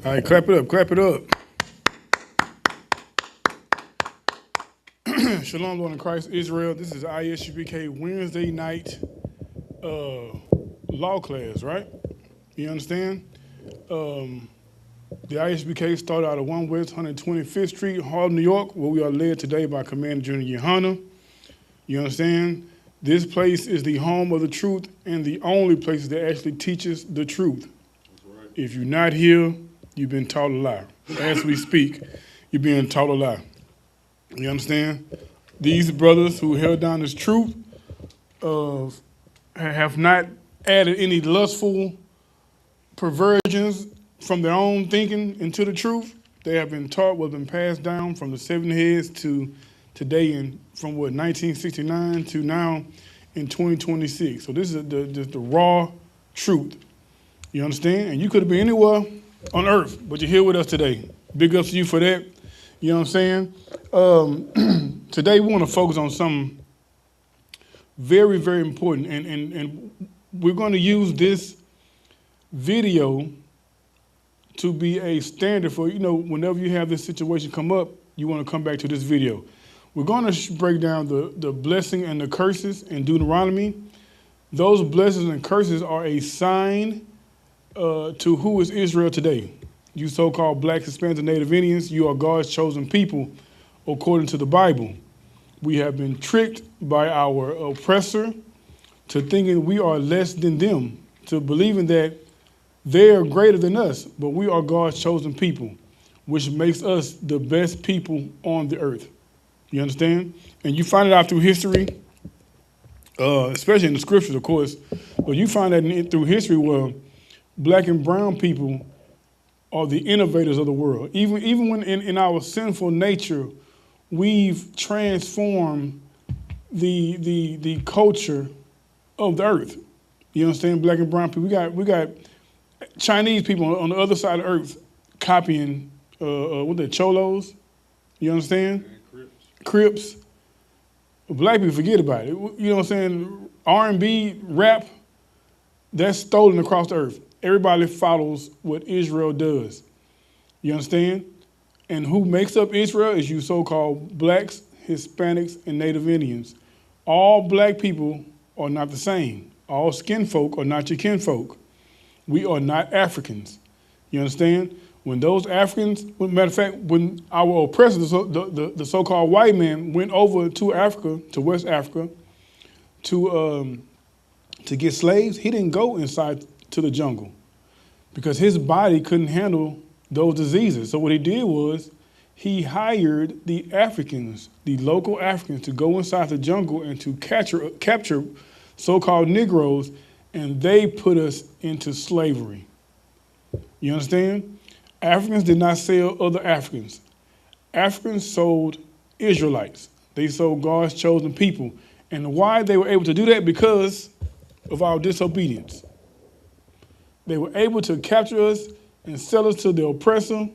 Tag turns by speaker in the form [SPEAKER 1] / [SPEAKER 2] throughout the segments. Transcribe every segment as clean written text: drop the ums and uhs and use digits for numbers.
[SPEAKER 1] All right, clap it up, clap it up. Shalom, Lord in Christ, Israel. This is I.S.U.P.K. Wednesday night law class, right? You understand? The I.S.U.P.K. started out of 1 West 125th Street, Harlem, New York, where we are led today by Commander General YAHANNA. You understand? This place is the home of the truth and the only place that actually teaches the truth. That's right. If you're not here, you've been taught a lie. As we speak, you're being taught a lie. You understand? These brothers who held down this truth have not added any lustful perversions from their own thinking into the truth. They have been taught what's been passed down from the 7 heads to today, and from what, 1969 to now in 2026. So this is the raw truth. You understand? And you could have been anywhere on earth, but you're here with us today. Big ups to you for that. You know what I'm saying? Today we want to focus on something very, very important. And we're going to use this video to be a standard for, whenever you have this situation come up, you want to come back to this video. We're going to break down the blessing and the curses in Deuteronomy. Those blessings and curses are a sign to who is Israel today. You so-called blacks, Hispanics, and Native Indians, you are God's chosen people according to the Bible. We have been tricked by our oppressor to thinking we are less than them, to believing that they are greater than us, but we are God's chosen people, which makes us the best people on the earth. You understand? And you find it out through history, especially in the scriptures, of course, but you find that through history where black and brown people are the innovators of the world. Even when in our sinful nature, we've transformed the culture of the earth. You understand? Black and brown people. We got Chinese people on the other side of the earth copying what they cholos. You understand? Crips. Black people forget about it. You know what I'm saying? R&B, rap, that's stolen across the earth. Everybody follows what Israel does. You understand? And who makes up Israel is you so-called blacks, Hispanics, and Native Indians. All black people are not the same. All skin folk are not your kinfolk. We are not Africans. You understand? When those Africans, matter of fact, when our oppressors, the so-called white man, went over to Africa, to West Africa, to get slaves, he didn't go inside to the jungle because his body couldn't handle those diseases. So what he did was he hired the Africans, the local Africans, to go inside the jungle and to capture so-called Negroes, and they put us into slavery. You understand? Africans did not sell other Africans. Africans sold Israelites. They sold God's chosen people. And why they were able to do that? Because of our disobedience. They were able to capture us and sell us to the oppressor,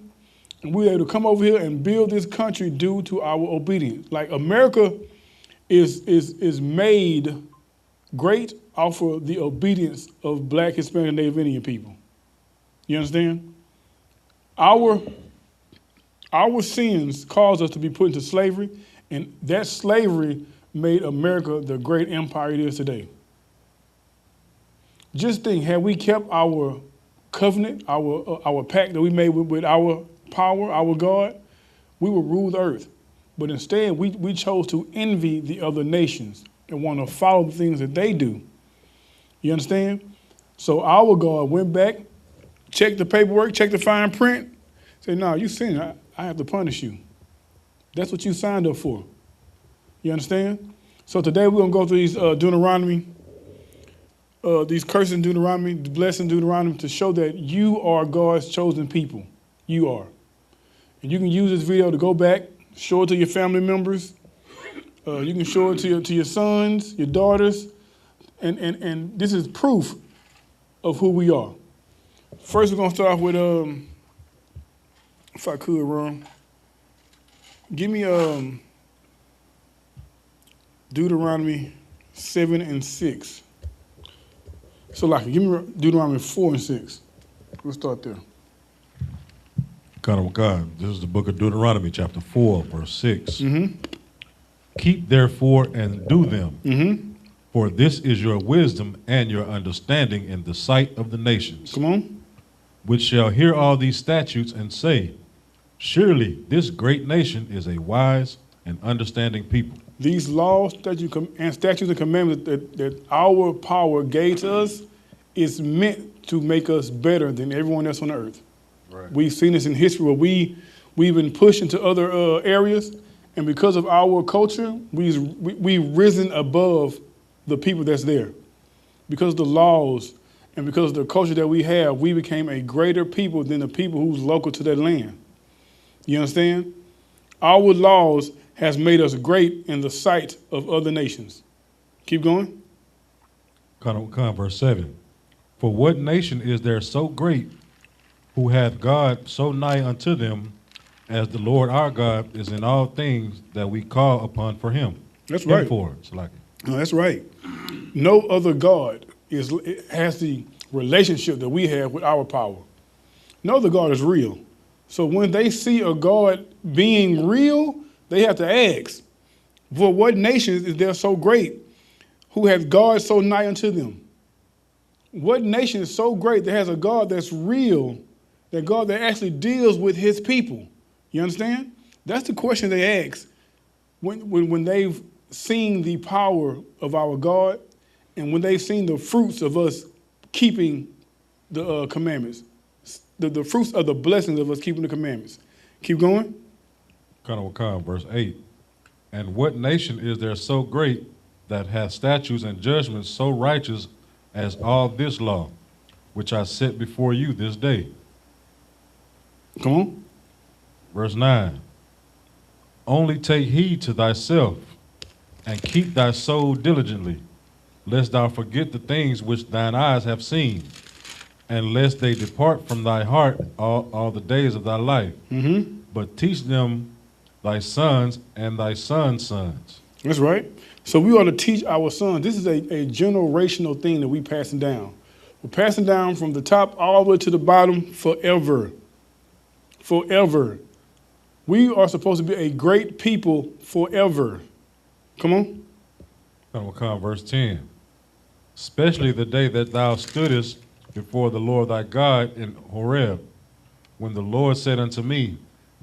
[SPEAKER 1] and we were able to come over here and build this country due to our obedience. Like America is made great off of the obedience of black, Hispanic, and Native Indian people. You understand? Our sins caused us to be put into slavery, and that slavery made America the great empire it is today. Just think, had we kept our covenant, our pact that we made with our power, our God, we would rule the earth. But instead, we chose to envy the other nations and want to follow the things that they do. You understand? So our God went back, checked the paperwork, checked the fine print, said, no, you sinned, I have to punish you. That's what you signed up for. You understand? So today we're going to go through these Deuteronomy, these curses in Deuteronomy, the blessings in Deuteronomy, to show that you are God's chosen people. You are. And you can use this video to go back, show it to your family members. You can show it to your sons, your daughters. And this is proof of who we are. First, we're going to start off with, if I could, Ron, give me Deuteronomy 7 and 6. So, give me Deuteronomy 4 and 6. We'll start there.
[SPEAKER 2] God. This is the book of Deuteronomy, chapter 4, verse 6. Keep therefore and do them, for this is your wisdom and your understanding in the sight of the nations.
[SPEAKER 1] Come on.
[SPEAKER 2] Which shall hear all these statutes and say, surely this great nation is a wise and understanding people.
[SPEAKER 1] These laws, statutes, and commandments that our power gave to us is meant to make us better than everyone else on the earth.
[SPEAKER 2] Right.
[SPEAKER 1] We've seen this in history where we've been pushed into other areas, and because of our culture, we've risen above the people that's there. Because of the laws and because of the culture that we have, we became a greater people than the people who's local to that land. You understand? Our laws has made us great in the sight of other nations. Keep going.
[SPEAKER 2] Verse 7. For what nation is there so great who hath God so nigh unto them as the Lord our God is in all things that we call upon for him?
[SPEAKER 1] That's right. No, that's right. No other God has the relationship that we have with our power. No other God is real. So when they see a God being real, they have to ask, for what nations is there so great who has God so nigh unto them? What nation is so great that has a God that's real, that God that actually deals with his people? You understand? That's the question they ask when they've seen the power of our God and when they've seen the fruits of us keeping the commandments, the fruits of the blessings of us keeping the commandments. Keep going.
[SPEAKER 2] Verse 8. And what nation is there so great that hath statutes and judgments so righteous as all this law, which I set before you this day?
[SPEAKER 1] Come on.
[SPEAKER 2] Verse 9. Only take heed to thyself, and keep thy soul diligently, lest thou forget the things which thine eyes have seen, and lest they depart from thy heart all the days of thy life. But teach them thy sons and thy sons' sons.
[SPEAKER 1] That's right. So we ought to teach our sons. This is a generational thing that we're passing down. We're passing down from the top all the way to the bottom forever. Forever. We are supposed to be a great people forever. Come on.
[SPEAKER 2] Verse 10. Especially the day that thou stoodest before the Lord thy God in Horeb, when the Lord said unto me,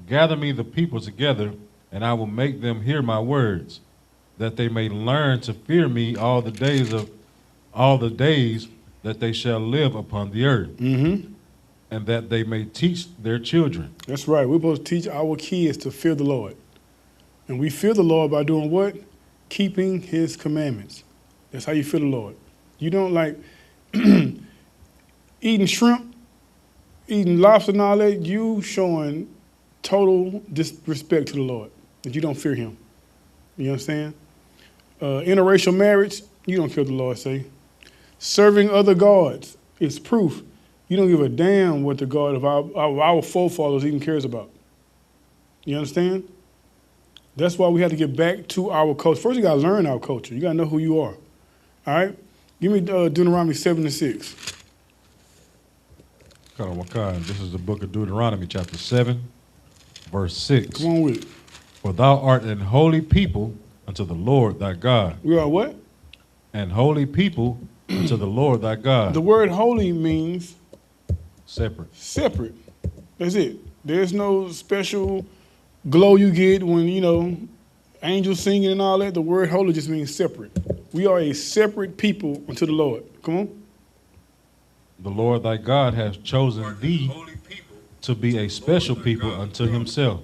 [SPEAKER 2] gather me the people together, and I will make them hear my words, that they may learn to fear me all the days that they shall live upon the earth, and that they may teach their children.
[SPEAKER 1] That's right. We're supposed to teach our kids to fear the Lord. And we fear the Lord by doing what? Keeping his commandments. That's how you fear the Lord. You don't like eating shrimp, eating lobster and all that. You showing total disrespect to the Lord, that you don't fear him. You understand? Interracial marriage, you don't care what the Lord say. Serving other gods is proof you don't give a damn what the God of our forefathers even cares about. You understand? That's why we have to get back to our culture. First, you got to learn our culture. You got to know who you are. All right? Give me Deuteronomy 7:6.
[SPEAKER 2] This is the book of Deuteronomy, chapter 7, verse 6.
[SPEAKER 1] Come on with it.
[SPEAKER 2] For thou art an holy people unto the Lord thy God.
[SPEAKER 1] We are what?
[SPEAKER 2] An holy people unto the Lord thy God.
[SPEAKER 1] The word holy means
[SPEAKER 2] separate.
[SPEAKER 1] Separate. That's it. There's no special glow you get when, angels singing and all that. The word holy just means separate. We are a separate people unto the Lord. Come on.
[SPEAKER 2] The Lord thy God has chosen thee to be a special people unto himself.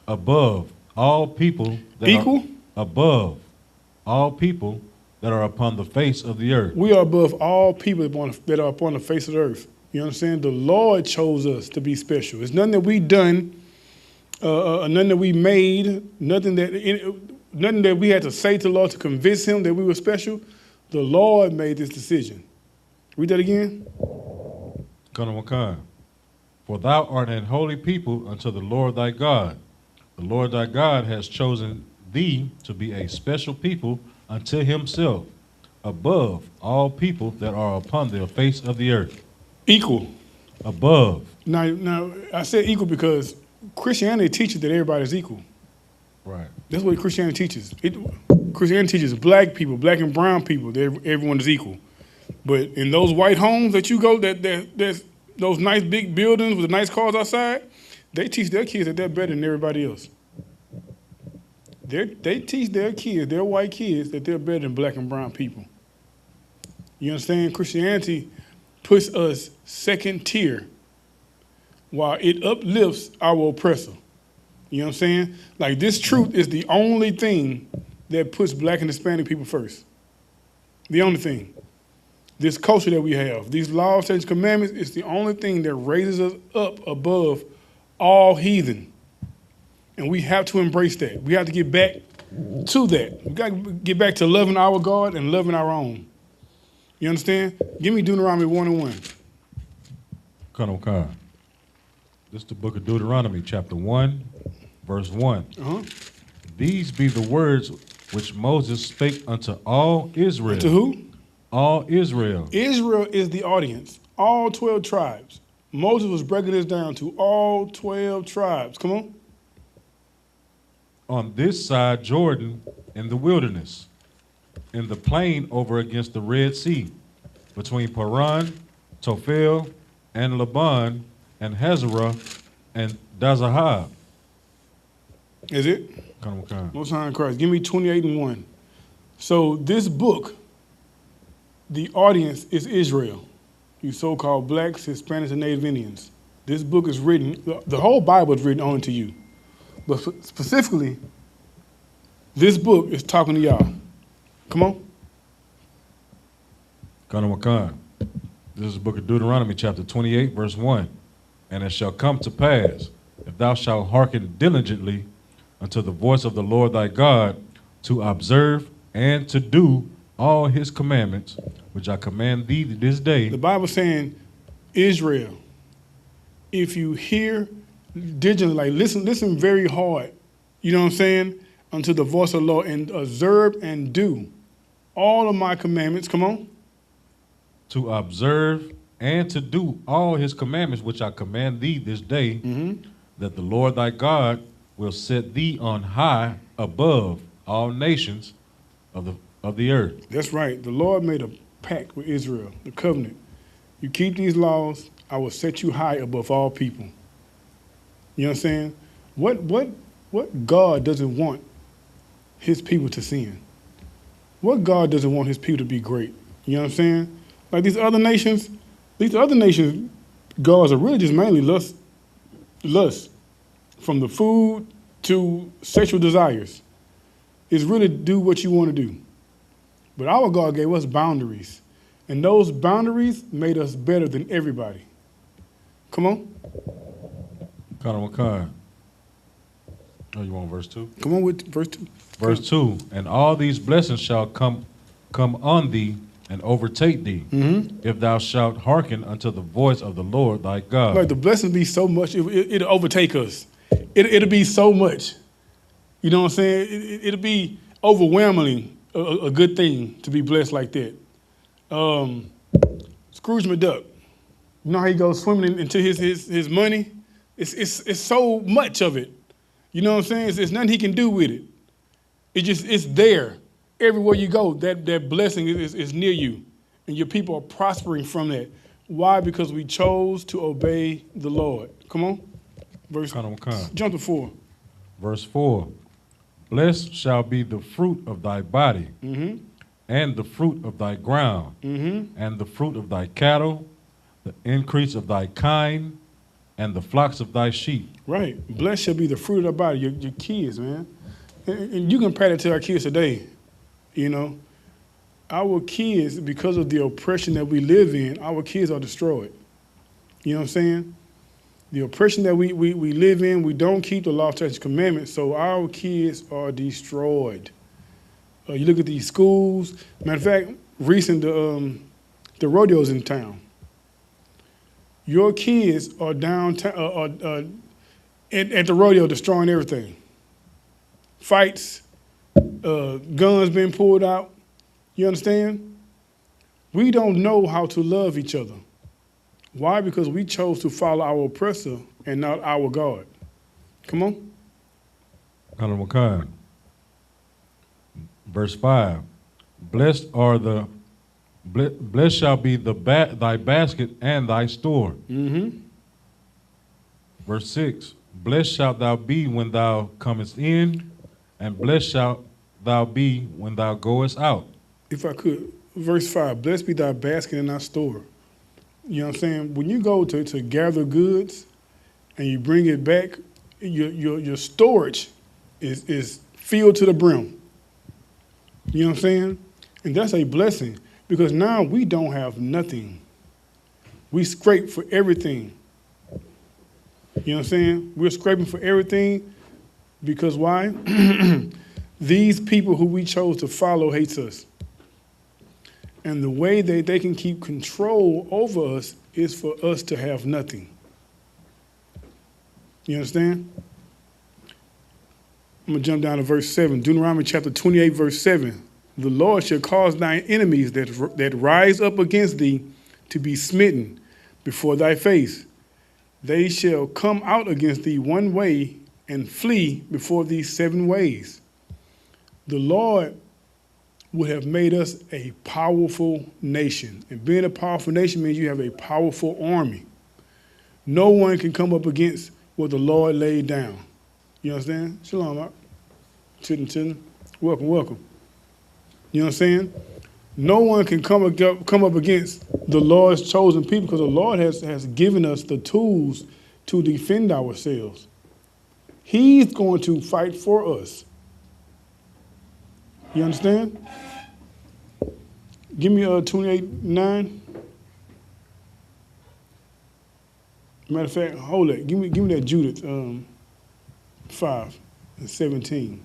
[SPEAKER 2] Above all people that above all people that are upon the face of the earth.
[SPEAKER 1] We are above all people that are upon the face of the earth. You understand? The Lord chose us to be special. It's nothing that we done, nothing that we made, nothing that we had to say to the Lord to convince him that we were special. The Lord made this decision. Read that again.
[SPEAKER 2] For thou art an holy people unto the Lord thy God. The Lord thy God has chosen thee to be a special people unto himself, above all people that are upon the face of the earth.
[SPEAKER 1] Equal.
[SPEAKER 2] above.
[SPEAKER 1] Now, I said equal because Christianity teaches that everybody's equal.
[SPEAKER 2] Right.
[SPEAKER 1] That's what Christianity teaches. Christianity teaches black people, black and brown people, that everyone is equal. But in those white homes that you go, that's those nice big buildings with the nice cars outside, they teach their kids that they're better than everybody else. They teach their kids, their white kids, that they're better than black and brown people. You understand? Christianity puts us second tier while it uplifts our oppressor. You know what I'm saying? Like, this truth is the only thing that puts black and Hispanic people first. The only thing. This culture that we have, these laws, statutes, commandments, is the only thing that raises us up above all heathen. And we have to embrace that. We have to get back to that. We got to get back to loving our God and loving our own. You understand? Give me Deuteronomy 1:1.
[SPEAKER 2] Colonel Khan. This is the book of Deuteronomy, chapter 1, verse 1. These be the words which Moses spake unto all Israel.
[SPEAKER 1] To who?
[SPEAKER 2] All Israel.
[SPEAKER 1] Israel is the audience. All 12 tribes. Moses was breaking this down to all 12 tribes. Come on.
[SPEAKER 2] On this side Jordan in the wilderness, in the plain over against the Red Sea, between Paran, Tophel, and Laban, and Hazarah, and Dazahab.
[SPEAKER 1] Is it?
[SPEAKER 2] Colonel Khan.
[SPEAKER 1] Most High in Christ. Give me 28:1. So this book, the audience is Israel, you so-called blacks, Hispanics, and Native Indians. This book is written, the whole Bible is written only to you. But specifically, this book is talking to y'all. Come on.
[SPEAKER 2] Colonel Khan. This is the book of Deuteronomy, chapter 28, verse 1. And it shall come to pass, if thou shalt hearken diligently unto the voice of the Lord thy God, to observe and to do all his commandments, which I command thee this day.
[SPEAKER 1] The Bible saying, Israel, if you hear diligently, like listen very hard, you know what I'm saying, unto the voice of the Lord, and observe and do all of my commandments. Come on.
[SPEAKER 2] To observe and to do all his commandments, which I command thee this day, that the Lord thy God will set thee on high above all nations of the earth. That's
[SPEAKER 1] right. The Lord made a pact with Israel, the covenant. You keep these laws, I will set you high above all people. You know what I'm saying? What God doesn't want his people to sin? What God doesn't want his people to be great? You know what I'm saying? Like these other nations, gods are really just mainly lust, from the food to sexual desires. It's really do what you want to do. But our God gave us boundaries, and those boundaries made us better than everybody. Come on.
[SPEAKER 2] Colonel Khan. Oh, you want verse 2?
[SPEAKER 1] Come on with verse 2.
[SPEAKER 2] Verse 2, and all these blessings shall come on thee and overtake thee, if thou shalt hearken unto the voice of the Lord thy God.
[SPEAKER 1] Like the blessings be so much, it'll overtake us. It'll be so much. You know what I'm saying? It'll be overwhelmingly a good thing to be blessed like that. Scrooge McDuck, you know how he goes swimming into his money? It's so much of it. You know what I'm saying? It's nothing he can do with it. It's there. Everywhere you go, that blessing is near you, and your people are prospering from that. Why? Because we chose to obey the Lord. Come on. Jump to 4.
[SPEAKER 2] Verse 4. Blessed shall be the fruit of thy body, and the fruit of thy ground, and the fruit of thy cattle, the increase of thy kind, and the flocks of thy sheep.
[SPEAKER 1] Right. Blessed shall be the fruit of thy body, your kids, man. And you can compare that to our kids today. You know, our kids, because of the oppression that we live in, our kids are destroyed. You know what I'm saying? The oppression that we live in, we don't keep the law, statutes, commandments, so our kids are destroyed. You look at these schools. Matter of fact, recent the rodeos in town. Your kids are downtown at the rodeo destroying everything. Fights, guns being pulled out. You understand? We don't know how to love each other. Why? Because we chose to follow our oppressor and not our God. Come on.
[SPEAKER 2] Hallelujah. Verse 5. Blessed shall be thy basket and thy store.
[SPEAKER 1] Mm-hmm.
[SPEAKER 2] Verse 6. Blessed shalt thou be when thou comest in, and blessed shalt thou be when thou goest out.
[SPEAKER 1] If I could, verse 5, blessed be thy basket and thy store. You know what I'm saying? When you go to gather goods and you bring it back, your storage is filled to the brim. You know what I'm saying? And that's a blessing, because now we don't have nothing. We scrape for everything. You know what I'm saying? We're scraping for everything because why? These people who we chose to follow hates us. And the way they can keep control over us is for us to have nothing. You understand? I'm going to jump down to verse 7. Deuteronomy chapter 28, verse 7. The Lord shall cause thine enemies that rise up against thee to be smitten before thy face. They shall come out against thee one way and flee before thee 7 ways. The Lord would have made us a powerful nation. And being a powerful nation means you have a powerful army. No one can come up against what the Lord laid down. You understand? Shalom, Mark. Chittin'. Welcome, welcome. You know what I'm saying? No one can come up against the Lord's chosen people, because the Lord has given us the tools to defend ourselves. He's going to fight for us. You understand? Give me 28:9. Matter of fact, hold it. Give me that Judith 5:17.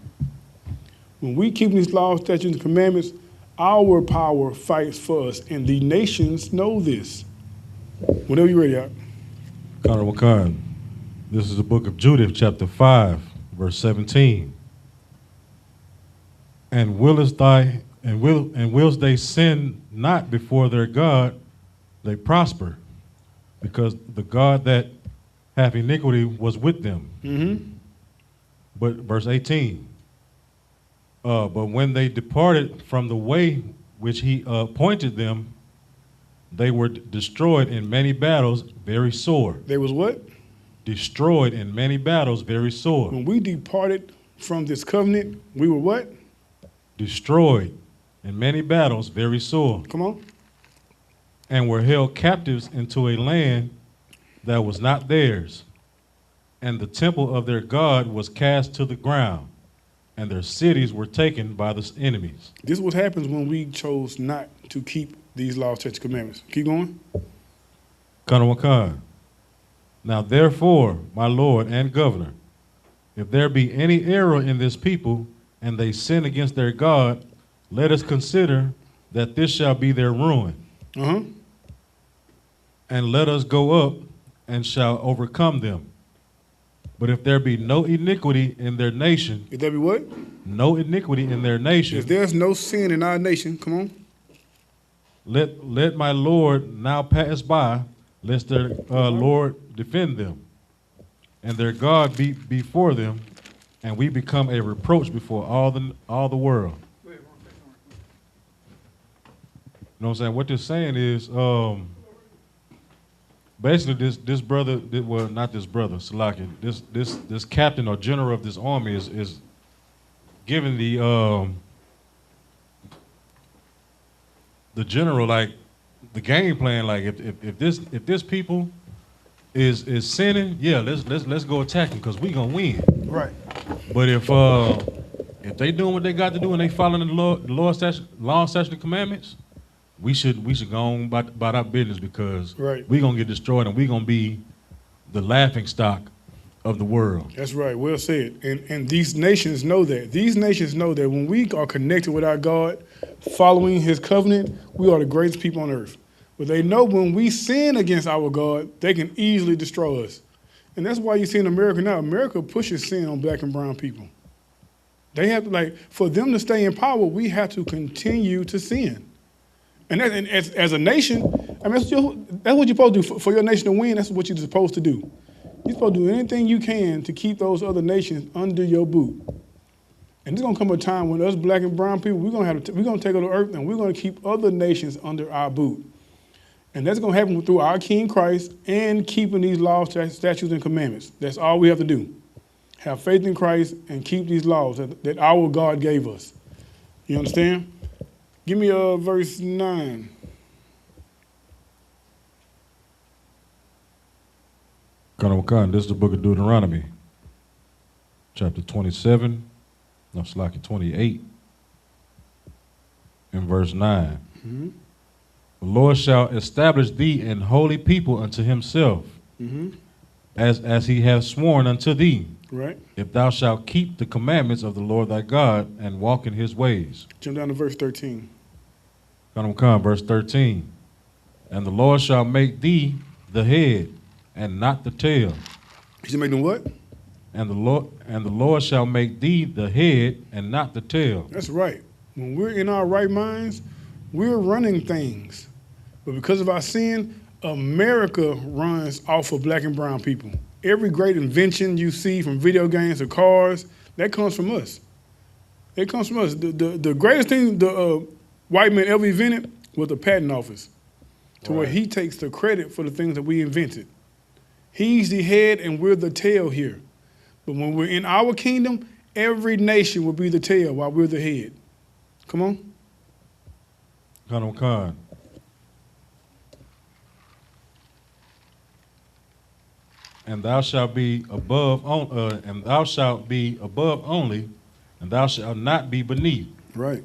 [SPEAKER 1] When we keep these laws, statutes, and commandments, our power fights for us, and the nations know this. Whenever you're ready, out.
[SPEAKER 2] Wakan. This is the book of Judith, chapter 5, verse 17. And willst they sin not before their God, they prosper, because the God that hath iniquity was with them.
[SPEAKER 1] Mm-hmm.
[SPEAKER 2] But verse 18. But when they departed from the way which he appointed them, they were destroyed in many battles, very sore.
[SPEAKER 1] They was what?
[SPEAKER 2] Destroyed in many battles, very sore.
[SPEAKER 1] When we departed from this covenant, we were what?
[SPEAKER 2] Destroyed in many battles, very sore.
[SPEAKER 1] Come on.
[SPEAKER 2] And were held captives into a land that was not theirs. And the temple of their God was cast to the ground, and their cities were taken by the enemies.
[SPEAKER 1] This is what happens when we chose not to keep these laws, statutes, commandments. Keep going.
[SPEAKER 2] Kanawakan. Now therefore, my Lord and Governor, if there be any error in this people, and they sin against their God, let us consider that this shall be their ruin.
[SPEAKER 1] Uh-huh.
[SPEAKER 2] And let us go up and shall overcome them. But if there be no iniquity in their nation.
[SPEAKER 1] If there be what?
[SPEAKER 2] No iniquity in their nation.
[SPEAKER 1] If there's no sin in our nation, come on.
[SPEAKER 2] Let my Lord now pass by, lest their Lord defend them, and their God be before them, and we become a reproach before all the world. You know what I'm saying? What they're saying is, basically this brother, well, not this brother, Salaki, this captain or general of this army is giving the general like the game plan. Like if this people is sinning, yeah, let's go attack them because we gonna win.
[SPEAKER 1] Right.
[SPEAKER 2] But if they doing what they got to do and they following the law, statute, and commandments, we should go on about our business, because
[SPEAKER 1] right.
[SPEAKER 2] we gonna get destroyed and we gonna be the laughing stock of the world.
[SPEAKER 1] That's right. Well said. And these nations know that. These nations know that when we are connected with our God, following His covenant, we are the greatest people on earth. But they know when we sin against our God, they can easily destroy us. And that's why you see in America now, America pushes sin on black and brown people. They have to, like, for them to stay in power, we have to continue to sin. And as a nation, I mean, that's what you're supposed to do. For your nation to win, that's what you're supposed to do. You're supposed to do anything you can to keep those other nations under your boot. And there's gonna come a time when us black and brown people, we're gonna take over the earth and we're gonna keep other nations under our boot. And that's gonna happen through our King Christ and keeping these laws, statutes, and commandments. That's all we have to do. Have faith in Christ and keep these laws that our God gave us. You understand? Give me verse 9.
[SPEAKER 2] This is the book of Deuteronomy, chapter 27, no, it's like 28, in verse 9.
[SPEAKER 1] Mm-hmm.
[SPEAKER 2] The Lord shall establish thee an holy people unto himself,
[SPEAKER 1] Mm-hmm.
[SPEAKER 2] as he hath sworn unto thee,
[SPEAKER 1] Right.
[SPEAKER 2] if thou shalt keep the commandments of the Lord thy God and walk in his ways.
[SPEAKER 1] Jump down to verse 13.
[SPEAKER 2] Verse 13. And the Lord shall make thee the head and not the tail.
[SPEAKER 1] He should make them what?
[SPEAKER 2] And the Lord shall make thee the head and not the tail.
[SPEAKER 1] That's right. When we're in our right minds, we're running things. But because of our sin, America runs off of black and brown people. Every great invention you see, from video games to cars, that comes from us. It comes from us. The greatest thing the white man ever invented was the patent office, to where he takes the credit for the things that we invented. He's the head and we're the tail here. But when we're in our kingdom, every nation will be the tail while we're the head. Come on.
[SPEAKER 2] And thou shalt be above only, and thou shalt not be beneath.
[SPEAKER 1] Right.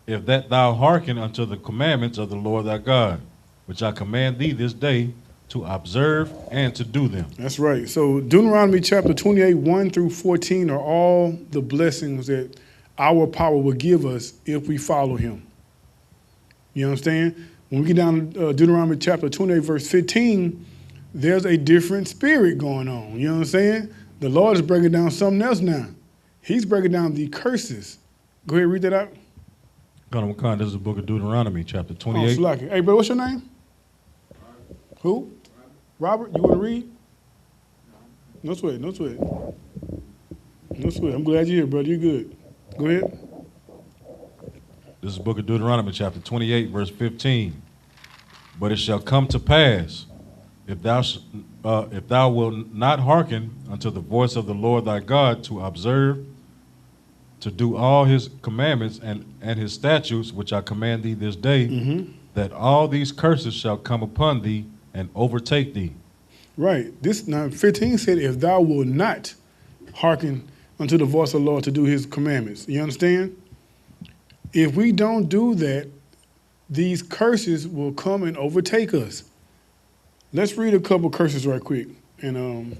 [SPEAKER 2] If that thou hearken unto the commandments of the Lord thy God, which I command thee this day to observe and to do them.
[SPEAKER 1] That's right. So Deuteronomy chapter 28, 1 through 14 are all the blessings that our power will give us if we follow him. You understand? When we get down to Deuteronomy chapter 28, verse 15, there's a different spirit going on. You know what I'm saying? The Lord is breaking down something else now. He's breaking down the curses. Go ahead, read that out.
[SPEAKER 2] This is the book of Deuteronomy, chapter 28.
[SPEAKER 1] Oh, hey, bro, what's your name? Who? Robert, you want to read? No sweat. No sweat. I'm glad you're here, brother. You're good. Go ahead.
[SPEAKER 2] This is the book of Deuteronomy, chapter 28, verse 15. But it shall come to pass, if thou wilt not hearken unto the voice of the Lord thy God to observe, to do all his commandments and his statutes, which I command thee this day, that all these curses shall come upon thee and overtake thee.
[SPEAKER 1] Right. This now 15 said, if thou wilt not hearken unto the voice of the Lord to do his commandments. You understand? If we don't do that, these curses will come and overtake us. Let's read a couple curses right quick, and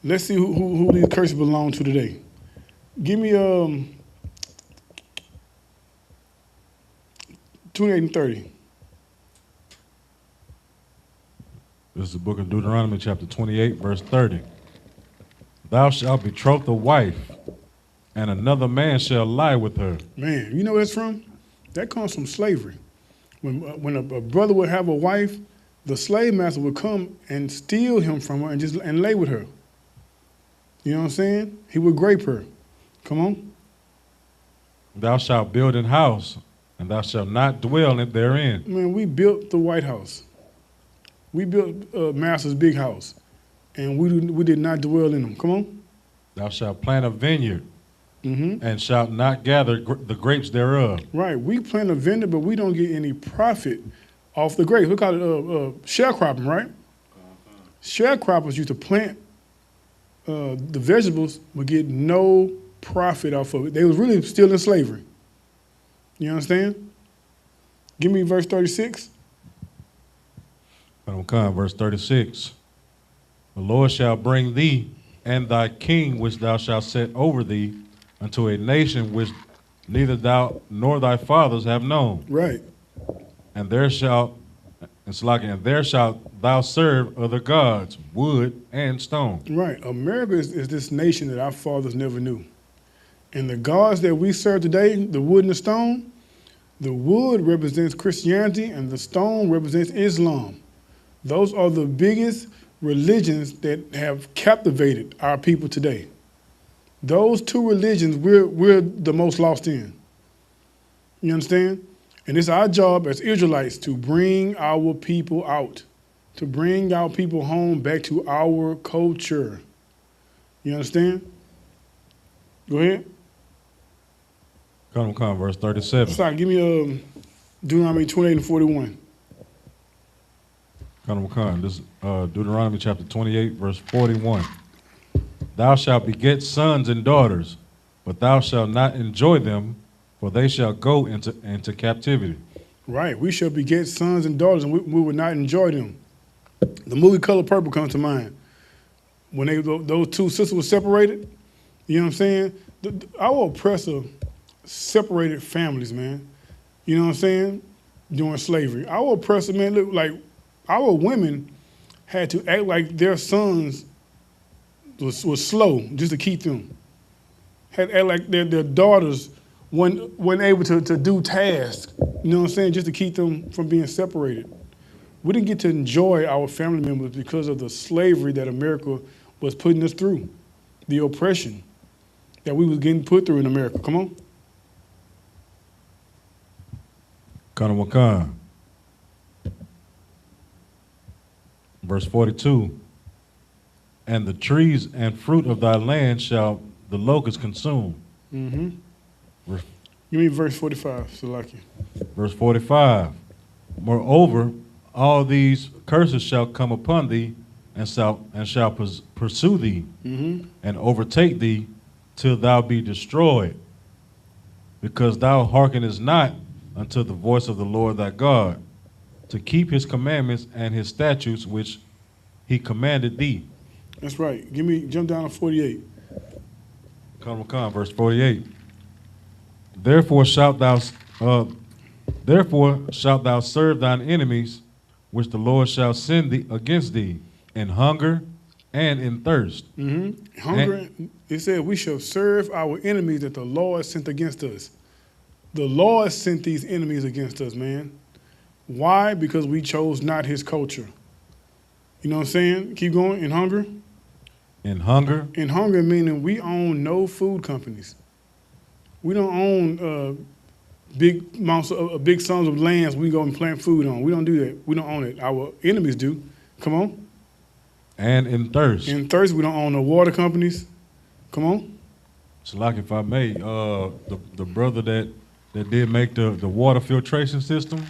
[SPEAKER 1] let's see who these curses belong to today. Give me 28 and 30.
[SPEAKER 2] This is the book of Deuteronomy, chapter 28, verse 30. Thou shalt betroth a wife, and another man shall lie with her.
[SPEAKER 1] Man, you know where that's from? That comes from slavery. When a brother would have a wife, the slave master would come and steal him from her and lay with her. You know what I'm saying? He would grape her. Come on.
[SPEAKER 2] Thou shalt build an house, and thou shalt not dwell therein.
[SPEAKER 1] Man, we built the White House. We built Master's big house, and we did not dwell in them. Come on.
[SPEAKER 2] Thou shalt plant a vineyard, and shalt not gather the grapes thereof.
[SPEAKER 1] Right. We plant a vineyard, but we don't get any profit off the grapes. We call it sharecropping, right? Sharecroppers used to plant the vegetables, but get no profit off of it. They was really still in slavery. You understand? Give me verse 36.
[SPEAKER 2] Verse 36. The Lord shall bring thee and thy king, which thou shalt set over thee, unto a nation which neither thou nor thy fathers have known.
[SPEAKER 1] Right.
[SPEAKER 2] And there shalt thou serve other gods, wood and stone.
[SPEAKER 1] Right. America is this nation that our fathers never knew. And the gods that we serve today, the wood and the stone, The wood represents Christianity and the stone represents Islam. Those are the biggest religions that have captivated our people today. Those two religions we're the most lost in. You understand? And it's our job as Israelites to bring our people out, to bring our people home back to our culture. You understand? Go ahead.
[SPEAKER 2] Come, verse 37.
[SPEAKER 1] Sorry, give me Deuteronomy 28 and 41.
[SPEAKER 2] This Deuteronomy chapter 28, verse 41. Thou shalt beget sons and daughters, but thou shalt not enjoy them, for they shall go into captivity.
[SPEAKER 1] Right, we shall beget sons and daughters, and we will not enjoy them. The movie Color Purple comes to mind. When those two sisters were separated, you know what I'm saying? Our oppressor separated families, man. You know what I'm saying? During slavery. Our oppressor, man, look like our women had to act like their sons was slow just to keep them. Had to act like their daughters weren't able to do tasks, you know what I'm saying, just to keep them from being separated. We didn't get to enjoy our family members because of the slavery that America was putting us through, the oppression that we was getting put through in America. Come on.
[SPEAKER 2] Wakan. Verse 42. And the trees and fruit of thy land shall the locusts consume.
[SPEAKER 1] Mm-hmm. Give me verse 45, Salaki.
[SPEAKER 2] Verse 45. Moreover, all these curses shall come upon thee, and shall pursue thee, and overtake thee, till thou be destroyed, because thou hearkenest not unto the voice of the Lord thy God, to keep his commandments and his statutes which he commanded thee.
[SPEAKER 1] That's right. Jump down to 48.
[SPEAKER 2] Verse 48. Therefore shalt thou serve thine enemies, which the Lord shall send thee against thee, in hunger and in thirst.
[SPEAKER 1] Hunger, it said we shall serve our enemies that the Lord sent against us. The Lord sent these enemies against us, man. Why? Because we chose not his culture. You know what I'm saying? Keep going. In hunger?
[SPEAKER 2] In hunger?
[SPEAKER 1] In hunger meaning we own no food companies. We don't own big sums of lands we go and plant food on. We don't do that. We don't own it. Our enemies do. Come on.
[SPEAKER 2] And in thirst.
[SPEAKER 1] In thirst, we don't own no water companies. Come on.
[SPEAKER 2] So like if I may, the brother that did make the water filtration system,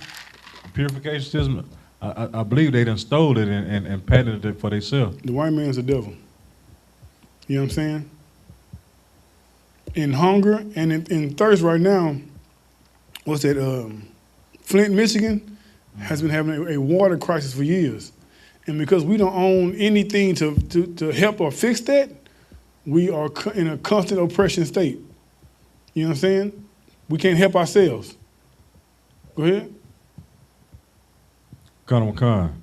[SPEAKER 2] purification system, I believe they done stole it and patented it for themselves.
[SPEAKER 1] The white man's the devil. You know what I'm saying? In hunger and in thirst right now, what's that? Flint, Michigan has been having a water crisis for years. And because we don't own anything to help or fix that, we are in a constant oppression state. You know what I'm saying? We can't help ourselves. Go ahead.
[SPEAKER 2] Khan.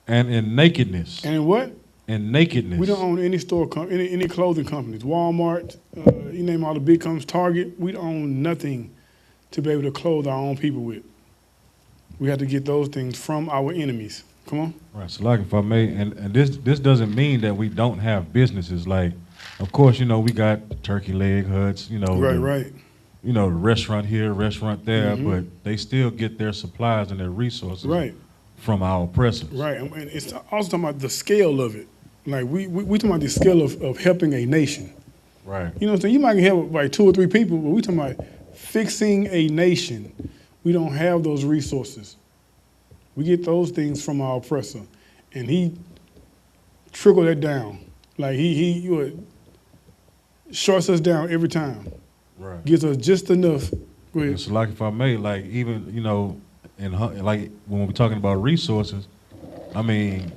[SPEAKER 2] And in nakedness.
[SPEAKER 1] And in what?
[SPEAKER 2] In nakedness.
[SPEAKER 1] We don't own any any clothing companies. Walmart, you name all the big companies, Target. We don't own nothing to be able to clothe our own people with. We have to get those things from our enemies. Come on.
[SPEAKER 2] Right. So like if I may, and this doesn't mean that we don't have businesses. Like, of course, you know, we got turkey leg huts, you know.
[SPEAKER 1] Right.
[SPEAKER 2] You know, restaurant here, restaurant there, but they still get their supplies and their resources from our oppressors.
[SPEAKER 1] Right. And it's also talking about the scale of it. Like we talking about the scale of helping a nation.
[SPEAKER 2] Right.
[SPEAKER 1] You know what I'm saying? You might help like 2 or 3 people, but we talking about fixing a nation. We don't have those resources. We get those things from our oppressor. And he trickled that down. Like he shorts us down every time.
[SPEAKER 2] Right.
[SPEAKER 1] Gives us just enough. Go ahead.
[SPEAKER 2] So like if I may, like even, you know, like when we're talking about resources, I mean,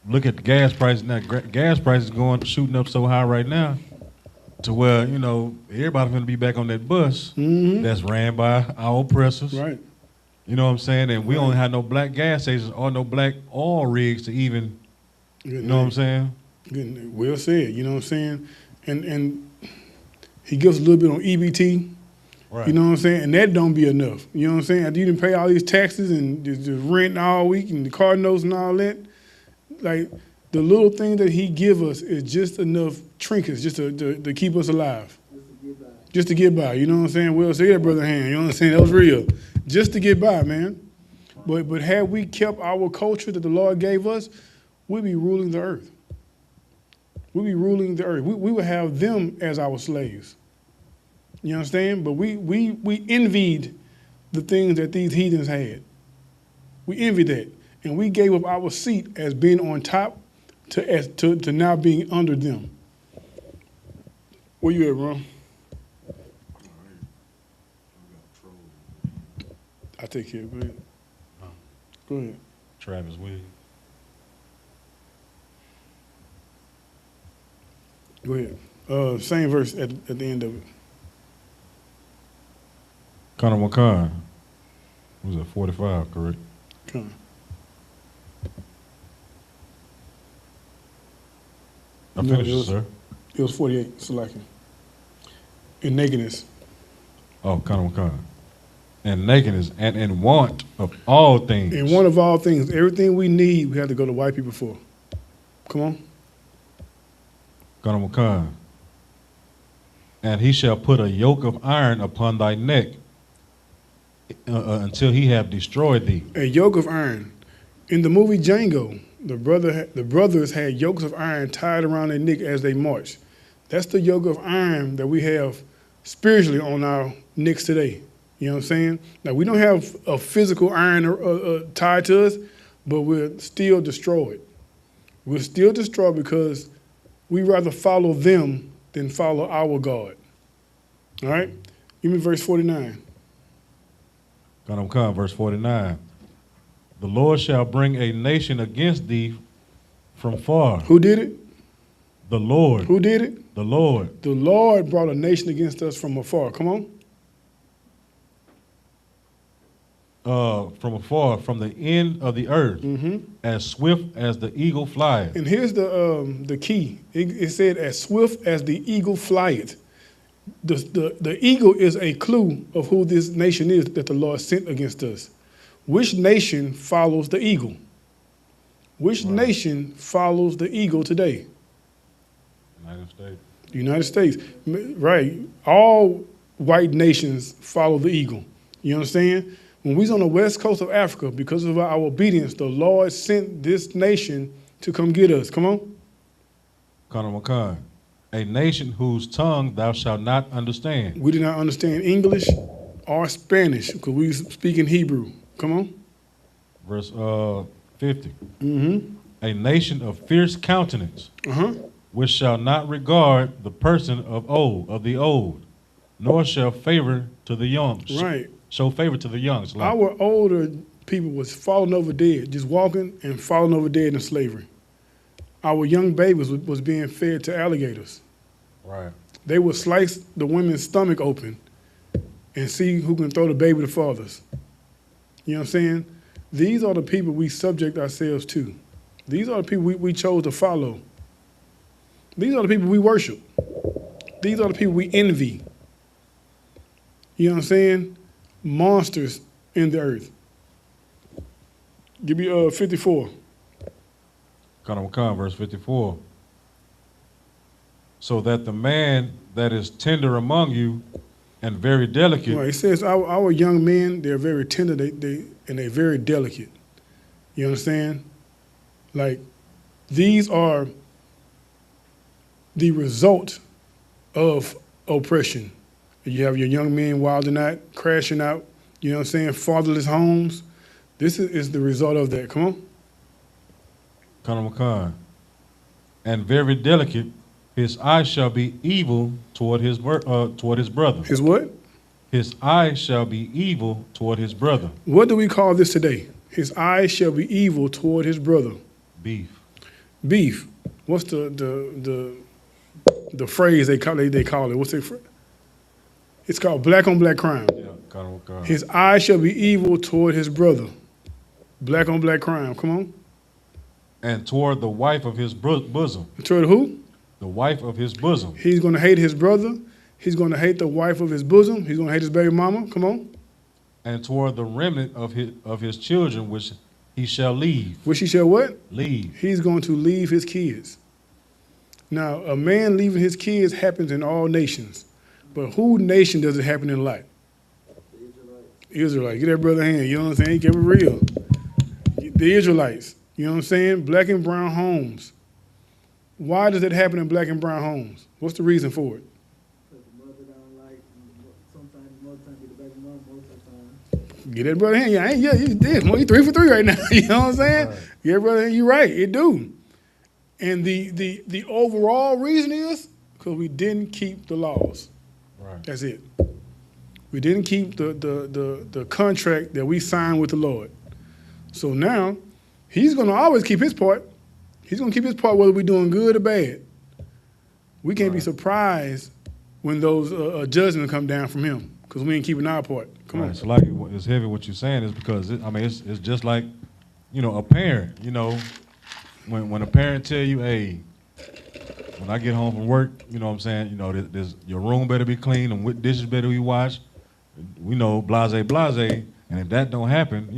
[SPEAKER 2] look at the gas prices now. Gas prices shooting up so high right now to where, you know, everybody's going to be back on that bus that's ran by our oppressors.
[SPEAKER 1] Right.
[SPEAKER 2] You know what I'm saying? And we don't have no black gas stations or no black oil rigs to even, you know what I'm saying?
[SPEAKER 1] Good, well said, you know what I'm saying? And he gives a little bit on EBT.
[SPEAKER 2] Right.
[SPEAKER 1] You know what I'm saying? And that don't be enough. You know what I'm saying? After you didn't pay all these taxes and just rent all week and the car notes and all that, like the little thing that he give us is just enough trinkets just to keep us alive. Just to get by. You know what I'm saying? Well, say that, Brother Hand. You know what I'm saying? That was real. Just to get by, man. But had we kept our culture that the Lord gave us, we'd be ruling the earth. We'd be ruling the earth. We would have them as our slaves. You understand? But we envied the things that these heathens had. We envied that. And we gave up our seat as being on top to now being under them. Where you at, Ron? I'll take care of it. Go ahead. Go ahead.
[SPEAKER 2] Travis Williams.
[SPEAKER 1] Go ahead. Same verse at the end of it.
[SPEAKER 2] Connor McCon. Was it 45, correct?
[SPEAKER 1] Come on.
[SPEAKER 2] I
[SPEAKER 1] No,
[SPEAKER 2] finished, sir.
[SPEAKER 1] It was 48, Salakia. In nakedness.
[SPEAKER 2] Oh, Connor McCon. And nakedness and in want of all things.
[SPEAKER 1] In want of all things, everything we need, we have to go to white people for. Come on.
[SPEAKER 2] Connor McCon. And he shall put a yoke of iron upon thy neck until he have destroyed thee.
[SPEAKER 1] A yoke of iron. In the movie Django, the brothers had yokes of iron tied around their neck as they marched. That's the yoke of iron that we have spiritually on our necks today. You know what I'm saying? Now, we don't have a physical iron tied to us, but we're still destroyed. We're still destroyed because we rather follow them than follow our God. All right? Give me verse 49.
[SPEAKER 2] Gonna come, verse 49. The Lord shall bring a nation against thee from far.
[SPEAKER 1] Who did it?
[SPEAKER 2] The Lord.
[SPEAKER 1] Who did it?
[SPEAKER 2] The Lord.
[SPEAKER 1] The Lord brought a nation against us from afar. Come on.
[SPEAKER 2] From afar, from the end of the earth, as swift as the eagle flieth.
[SPEAKER 1] And here's the key. It said, as swift as the eagle flieth. The eagle is a clue of who this nation is that the Lord sent against us. Which nation follows the eagle? Which nation follows the eagle today?
[SPEAKER 2] United States.
[SPEAKER 1] The United States. Right. All white nations follow the eagle. You understand? When we was on the west coast of Africa, because of our obedience, the Lord sent this nation to come get us. Come on.
[SPEAKER 2] Connor McCon. A nation whose tongue thou shalt not understand.
[SPEAKER 1] We did not understand English or Spanish because we speak in Hebrew. Come on.
[SPEAKER 2] Verse 50. A nation of fierce countenance, which shall not regard the person of the old, nor shall favor to the young.
[SPEAKER 1] Right.
[SPEAKER 2] Show favor to the young.
[SPEAKER 1] Our older people was falling over dead, just walking and falling over dead in slavery. Our young babies was being fed to alligators.
[SPEAKER 2] Right.
[SPEAKER 1] They would slice the women's stomach open and see who can throw the baby the farthest. You know what I'm saying? These are the people we subject ourselves to. These are the people we chose to follow. These are the people we worship. These are the people we envy. You know what I'm saying? Monsters in the earth. Give me 54.
[SPEAKER 2] Come, verse 54. So that the man that is tender among you and very delicate.
[SPEAKER 1] Right, it says our young men, they're very tender, and they're very delicate. You understand? Like, these are the result of oppression. You have your young men wilding out, crashing out, you know what I'm saying, fatherless homes. This is the result of that. Come on.
[SPEAKER 2] Connor McCon. And very delicate, his eye shall be evil toward his brother.
[SPEAKER 1] His what?
[SPEAKER 2] His eye shall be evil toward his brother.
[SPEAKER 1] What do we call this today? His eye shall be evil toward his brother.
[SPEAKER 2] Beef.
[SPEAKER 1] Beef. What's the phrase they call it? What's the phrase? It's called black on black crime.
[SPEAKER 2] Yeah, Connor McCon.
[SPEAKER 1] His eye shall be evil toward his brother. Black on black crime. Come on.
[SPEAKER 2] And toward the wife of his bosom.
[SPEAKER 1] Toward who?
[SPEAKER 2] The wife of his bosom.
[SPEAKER 1] He's going to hate his brother. He's going to hate the wife of his bosom. He's going to hate his baby mama. Come on.
[SPEAKER 2] And toward the remnant of his children, which he shall leave.
[SPEAKER 1] Which he shall what?
[SPEAKER 2] Leave.
[SPEAKER 1] He's going to leave his kids. Now, a man leaving his kids happens in all nations. But who nation does it happen in life? Israelite. Get that brother hand. You know what I'm saying? Keep it real. The Israelites. You know what I'm saying? Black and brown homes. Why does it happen in black and brown homes? What's the reason for it?
[SPEAKER 3] Because the mother don't like, sometimes the mother be the baby mom most of the time.
[SPEAKER 1] Get that brother hand. Yeah, you did. Well, you 3 for 3 right now. You know what I'm saying?
[SPEAKER 2] Right.
[SPEAKER 1] Yeah, brother, you're right. It do. And the overall reason is because we didn't keep the laws.
[SPEAKER 2] Right.
[SPEAKER 1] That's it. We didn't keep the contract that we signed with the Lord. So now, he's going to always keep his part. He's going to keep his part whether we're doing good or bad. We can't be surprised when those judgments come down from him because we ain't keeping our part. Come on.
[SPEAKER 2] So like it's heavy what you're saying is because, it's just like, a parent, when a parent tell you, hey, when I get home from work, you know what I'm saying, there's, your room better be clean and what dishes better be washed. We know, blase, and if that don't happen,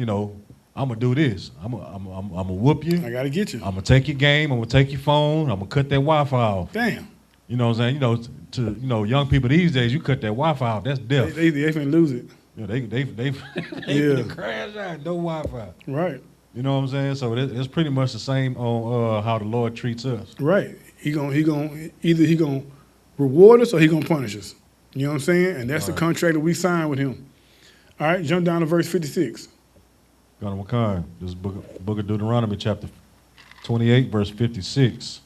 [SPEAKER 2] I'm gonna do this. I'm gonna whoop you.
[SPEAKER 1] I got to get you.
[SPEAKER 2] I'm gonna take your game. I'm gonna take your phone. I'm gonna cut that Wi-Fi off.
[SPEAKER 1] Damn.
[SPEAKER 2] You know what I'm saying? To young people these days, you cut that Wi-Fi off, that's death.
[SPEAKER 1] They finna lose it.
[SPEAKER 2] They
[SPEAKER 1] Yeah.
[SPEAKER 2] crash out, no Wi-Fi.
[SPEAKER 1] Right.
[SPEAKER 2] You know what I'm saying? So it's pretty much the same on how the Lord treats us.
[SPEAKER 1] Right. Either he gonna reward us or he gonna punish us. You know what I'm saying? And that's the contract that we signed with him. All right, jump down to verse 56.
[SPEAKER 2] God of Wakar, this is book of Deuteronomy, chapter 28, verse 56.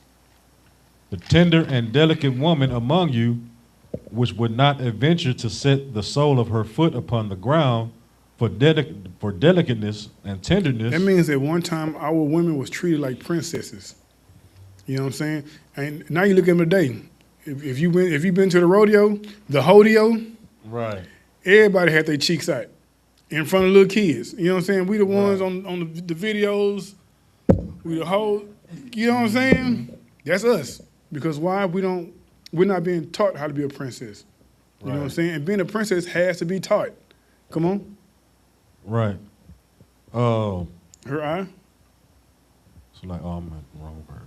[SPEAKER 2] The tender and delicate woman among you, which would not adventure to set the sole of her foot upon the ground for delicateness and tenderness.
[SPEAKER 1] That means that one time our women was treated like princesses. You know what I'm saying? And now you look at them today. If you've been to the rodeo, the hodeo,
[SPEAKER 2] Right.
[SPEAKER 1] everybody had their cheeks out in front of little kids. You know what I'm saying? We the ones on the videos, we the whole, you know what I'm saying? That's us. Because why? We're not being taught how to be a princess. You know what I'm saying? And being a princess has to be taught. Come on.
[SPEAKER 2] Right.
[SPEAKER 1] Her eye,
[SPEAKER 2] So like, I'm at the wrong word.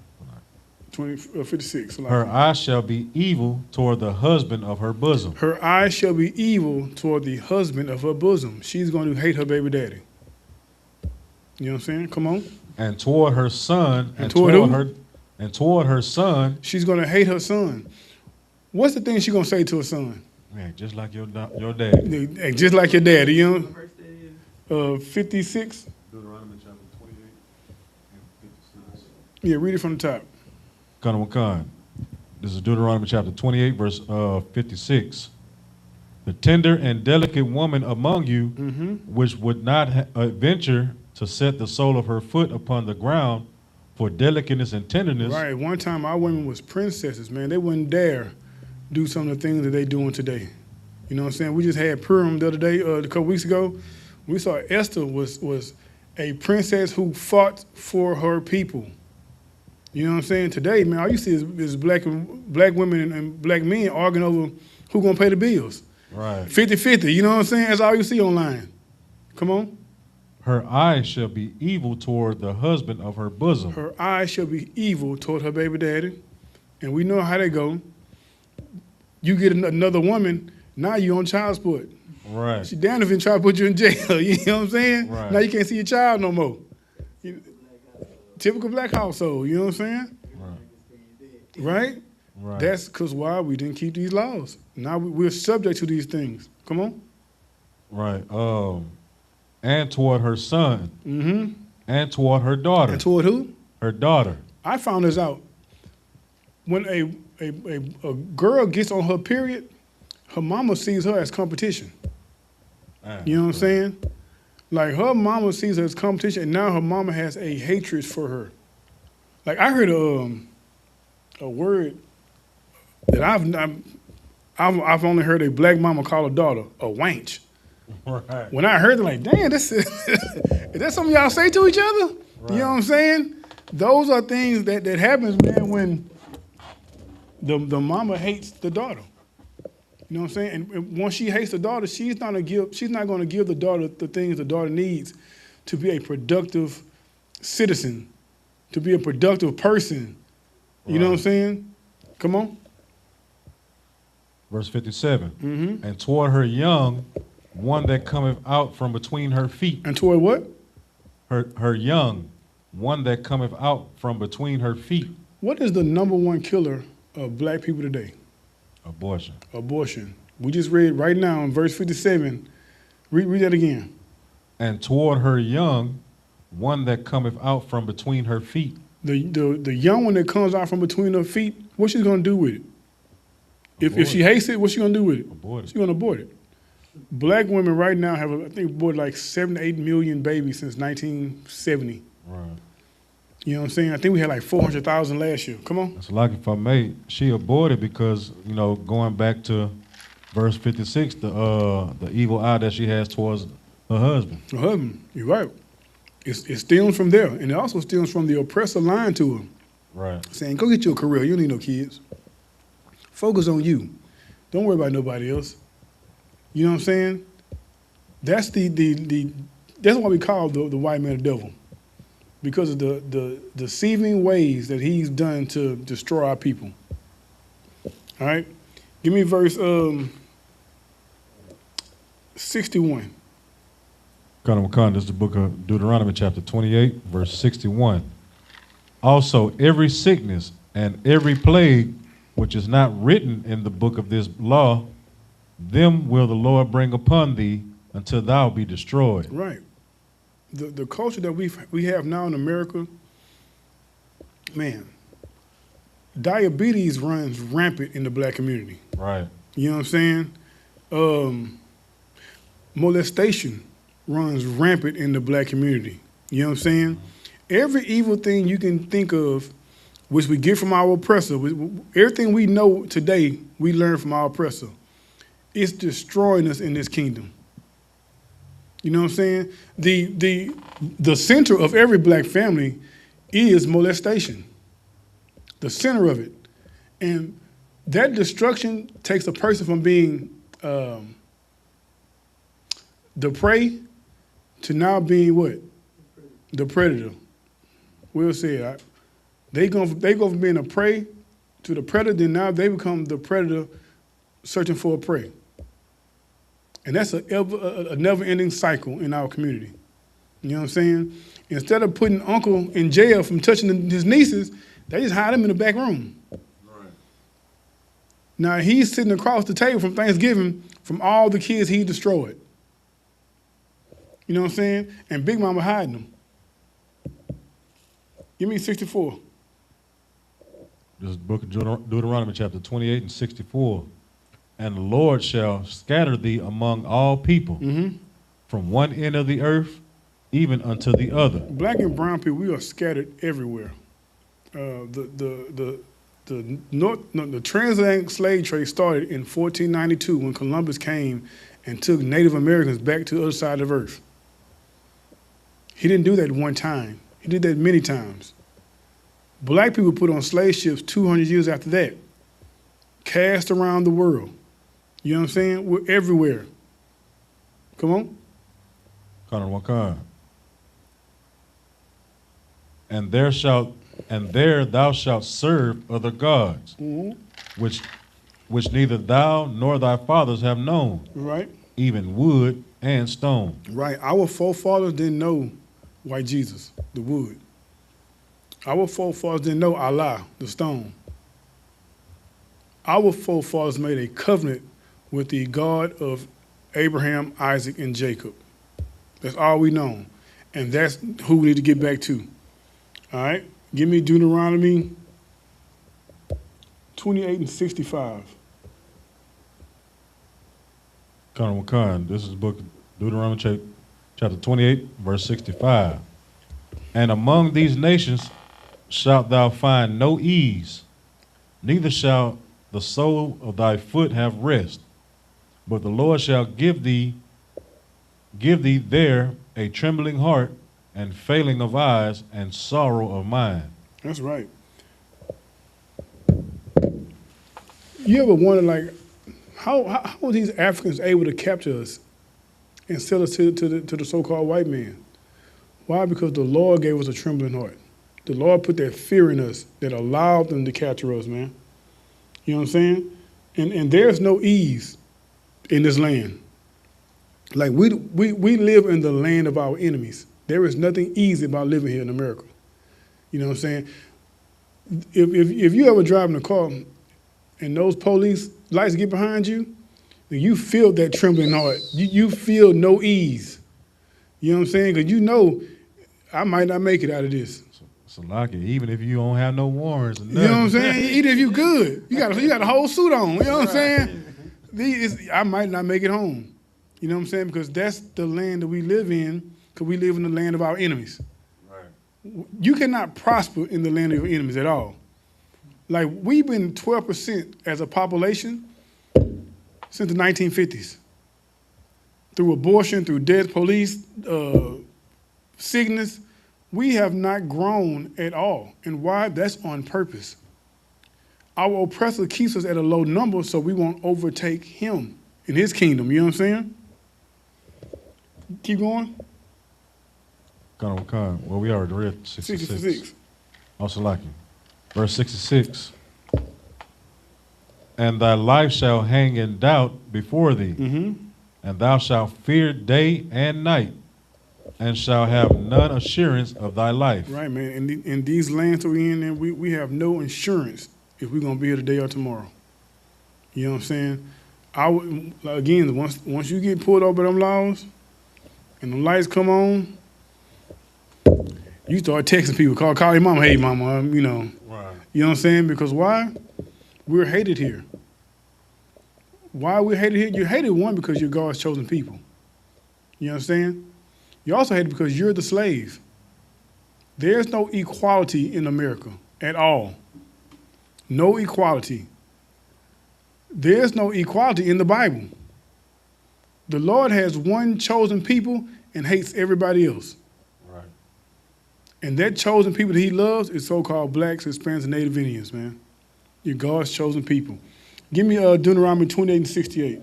[SPEAKER 1] 56. So like,
[SPEAKER 2] Her eye shall be evil toward the husband of her bosom.
[SPEAKER 1] her eye shall be evil toward the husband of her bosom. She's going to hate her baby daddy. You know what I'm saying? Come on.
[SPEAKER 2] And toward her son,
[SPEAKER 1] And toward who?
[SPEAKER 2] toward her son,
[SPEAKER 1] She's going to hate her son. What's the thing she's going to say to her son?
[SPEAKER 2] man, just like your dad.
[SPEAKER 1] Hey, just like your daddy, you know?
[SPEAKER 3] What verse that is?
[SPEAKER 1] 56.
[SPEAKER 2] Deuteronomy chapter 28 and 56.
[SPEAKER 1] Yeah, read it from the top.
[SPEAKER 2] Khan. This is Deuteronomy chapter 28, verse 56. The tender and delicate woman among you, which would not venture to set the sole of her foot upon the ground for delicateness and tenderness.
[SPEAKER 1] Right. One time our women was princesses, man. They wouldn't dare do some of the things that they doing today. You know what I'm saying? We just had Purim the other day, a couple weeks ago. We saw Esther was a princess who fought for her people. You know what I'm saying? Today, man, all you see is black women and black men arguing over who gonna pay the bills.
[SPEAKER 2] Right.
[SPEAKER 1] 50-50, you know what I'm saying? That's all you see online. Come on.
[SPEAKER 2] Her eye shall be evil toward the husband of her bosom.
[SPEAKER 1] Her eyes shall be evil toward her baby daddy. And we know how they go. You get another woman, now you on child support.
[SPEAKER 2] Right.
[SPEAKER 1] She damn if you try to put you in jail. You know what I'm saying?
[SPEAKER 2] Right.
[SPEAKER 1] Now you can't see your child no more. Typical black household, you know what I'm saying? Right?
[SPEAKER 2] Right.
[SPEAKER 1] That's because why? We didn't keep these laws. Now we're subject to these things. Come on.
[SPEAKER 2] Right. And toward her son.
[SPEAKER 1] Mm-hmm.
[SPEAKER 2] And toward her daughter.
[SPEAKER 1] And toward who?
[SPEAKER 2] Her daughter.
[SPEAKER 1] I found this out. When a girl gets on her period, her mama sees her as competition. You know what I'm saying? Like her mama sees her as competition, and now her mama has a hatred for her. Like I heard a word that I've only heard a black mama call a daughter a wench.
[SPEAKER 2] Right.
[SPEAKER 1] When I heard it, like, damn, this is that something y'all say to each other?
[SPEAKER 2] Right.
[SPEAKER 1] You know what I'm saying? Those are things that happens, man, when the mama hates the daughter. You know what I'm saying? And once she hates the daughter, she's not going to give the daughter the things the daughter needs to be a productive citizen, to be a productive person. You know what I'm saying? Come on.
[SPEAKER 2] Verse 57. And toward her young, one that cometh out from between her feet.
[SPEAKER 1] And toward what?
[SPEAKER 2] Her young, one that cometh out from between her feet.
[SPEAKER 1] What is the #1 killer of black people today?
[SPEAKER 2] Abortion.
[SPEAKER 1] Abortion. We just read right now in verse 57. Read that again.
[SPEAKER 2] And toward her young, one that cometh out from between her feet.
[SPEAKER 1] The young one that comes out from between her feet, what's she going to do with it? If she hates it, what's she going to do with it?
[SPEAKER 2] Abort it.
[SPEAKER 1] She's going to abort it. Black women right now have, I think, aborted like 7 to 8 million babies since 1970.
[SPEAKER 2] Right.
[SPEAKER 1] You know what I'm saying? I think we had like 400,000 last year. Come on.
[SPEAKER 2] It's like, if I may, she aborted because, you know, going back to verse 56, the evil eye that she has towards her husband.
[SPEAKER 1] Her husband, you're right. It stems from there. And it also stems from the oppressor lying to her.
[SPEAKER 2] Right.
[SPEAKER 1] Saying, go get you a career. You don't need no kids. Focus on you. Don't worry about nobody else. You know what I'm saying? That's that's why we call the white man the devil. Because of the deceiving ways that he's done to destroy our people. All right? Give me verse 61.
[SPEAKER 2] This is the book of Deuteronomy chapter 28, verse 61. Also, every sickness and every plague which is not written in the book of this law, them will the Lord bring upon thee until thou be destroyed.
[SPEAKER 1] Right. The culture that we have now in America, man, diabetes runs rampant in the black community.
[SPEAKER 2] Right.
[SPEAKER 1] You know what I'm saying? Molestation runs rampant in the black community. You know what I'm saying? Every evil thing you can think of, which we get from our oppressor, everything we know today, we learn from our oppressor. It's destroying us in this kingdom. You know what I'm saying? The center of every black family is molestation. The center of it. And that destruction takes a person from being the prey to now being what? The predator. Will said, they go from being a prey to the predator, then now they become the predator searching for a prey. And that's a never-ending cycle in our community. You know what I'm saying? Instead of putting uncle in jail from touching his nieces, they just hide him in the back room. Right. Now he's sitting across the table from Thanksgiving from all the kids he destroyed. You know what I'm saying? And Big Mama hiding them. Give me 64.
[SPEAKER 2] This is the book of Deuteronomy chapter 28 and 64. And the Lord shall scatter thee among all people, from one end of the earth even unto the other.
[SPEAKER 1] Black and brown people, we are scattered everywhere. The transatlantic slave trade started in 1492 when Columbus came and took Native Americans back to the other side of the earth. He didn't do that one time. He did that many times. Black people put on slave ships 200 years after that, cast around the world. You know what I'm saying? We're everywhere. Come on.
[SPEAKER 2] And there thou shalt serve other gods, which neither thou nor thy fathers have known.
[SPEAKER 1] Right.
[SPEAKER 2] Even wood and stone.
[SPEAKER 1] Right. Our forefathers didn't know white Jesus, the wood. Our forefathers didn't know Allah, the stone. Our forefathers made a covenant with the God of Abraham, Isaac, and Jacob. That's all we know. And that's who we need to get back to. All right? Give me Deuteronomy 28 and 65.
[SPEAKER 2] This is the book of Deuteronomy chapter 28, verse 65. And among these nations shalt thou find no ease, neither shall the sole of thy foot have rest. But the Lord shall give thee there a trembling heart and failing of eyes and sorrow of mind.
[SPEAKER 1] That's right. You ever wonder, like, How are these Africans able to capture us and sell us to the so-called white man? Why? Because the Lord gave us a trembling heart. The Lord put that fear in us that allowed them to capture us, man. You know what I'm saying? And there's no ease in this land. Like we live in the land of our enemies. There is nothing easy about living here in America. You know what I'm saying? If you ever drive in a car and those police lights get behind you, then you feel that trembling heart. You feel no ease. You know what I'm saying? Because you know I might not make it out of this.
[SPEAKER 2] So like it, even if you don't have no warrants or nothing.
[SPEAKER 1] You know what I'm saying? Even if you good, you got a whole suit on. You know what I'm saying? I might not make it home. You know what I'm saying? Because that's the land that we live in. Because we live in the land of our enemies. Right. You cannot prosper in the land of your enemies at all. Like we've been 12% as a population since the 1950s. Through abortion, through death, police, sickness. We have not grown at all. And why? That's on purpose. Our oppressor keeps us at a low number so we won't overtake him in his kingdom. You know what I'm saying? Keep going.
[SPEAKER 2] Well, we already read 66.
[SPEAKER 1] 66.
[SPEAKER 2] Also like it. Verse 66. And thy life shall hang in doubt before thee, and thou shalt fear day and night, and shall have none assurance of thy life.
[SPEAKER 1] Right, man. In these lands that we're in, we have no insurance if we're going to be here today or tomorrow. You know what I'm saying? Again, once you get pulled over by them laws and the lights come on, you start texting people, call your mama, hey, mama, you know.
[SPEAKER 2] Right.
[SPEAKER 1] You know what I'm saying? Because why? We're hated here. Why we're hated here? You're hated, one, because you're God's chosen people. You understand? You're also hated because you're the slave. There's no equality in America at all. No equality. There's no equality in the Bible. The Lord has one chosen people and hates everybody else.
[SPEAKER 2] Right.
[SPEAKER 1] And that chosen people that he loves is so-called blacks, Hispanics, and Native Indians, man. You're God's chosen people. Give me Deuteronomy 28 and 68.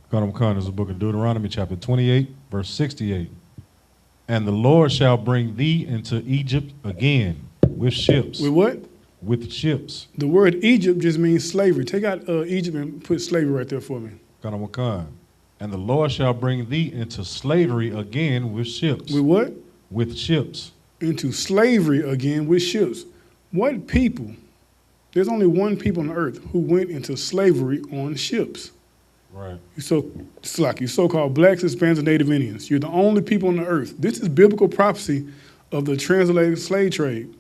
[SPEAKER 2] This is the book of Deuteronomy, chapter 28, verse 68. And the Lord shall bring thee into Egypt again with ships.
[SPEAKER 1] With what?
[SPEAKER 2] With ships.
[SPEAKER 1] The word Egypt just means slavery. Take out Egypt and put slavery right there for me.
[SPEAKER 2] And the Lord shall bring thee into slavery again with ships.
[SPEAKER 1] With what?
[SPEAKER 2] With ships.
[SPEAKER 1] Into slavery again with ships. What people? There's only one people on earth who went into slavery on ships.
[SPEAKER 2] Right.
[SPEAKER 1] It's like you so-called blacks, Hispanics, and Native Indians. You're the only people on the earth. This is biblical prophecy of the transatlantic slave trade.